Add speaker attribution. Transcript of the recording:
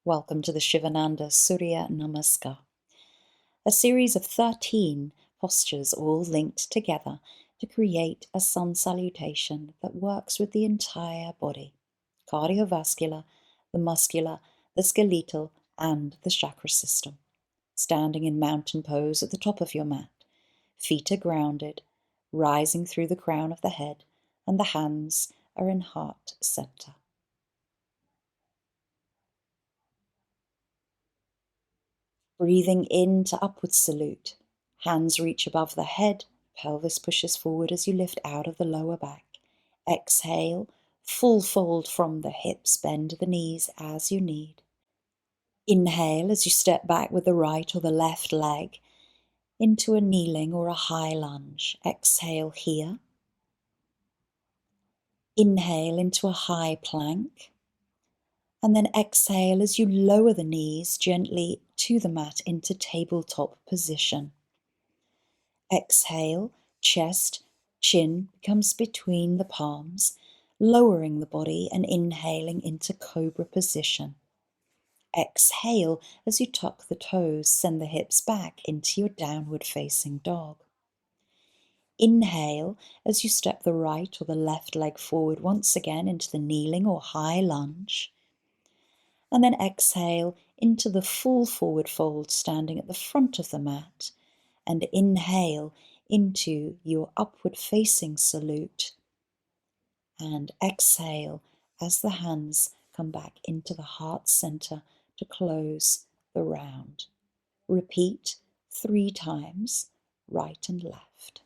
Speaker 1: Welcome to the Sivananda Surya Namaskar, a series of 13 postures all linked together to create a sun salutation that works with the entire body, cardiovascular, the muscular, the skeletal, and the chakra system. Standing in mountain pose at the top of your mat, feet are grounded, rising through the crown of the head, and the hands are in heart center. Breathing in to upward salute. Hands reach above the head, pelvis pushes forward as you lift out of the lower back. Exhale, full fold from the hips, bend the knees as you need. Inhale as you step back with the right or the left leg into a kneeling or a high lunge. Exhale here. Inhale into a high plank. And then exhale as you lower the knees gently to the mat into tabletop position. Exhale, chest, chin comes between the palms, lowering the body and inhaling into Cobra position. Exhale as you tuck the toes, send the hips back into your downward facing dog. Inhale as you step the right or the left leg forward once again into the kneeling or high lunge. And then exhale into the full forward fold, standing at the front of the mat, and inhale into your upward facing salute, and exhale as the hands come back into the heart center to close the round. Repeat 3 times, right and left.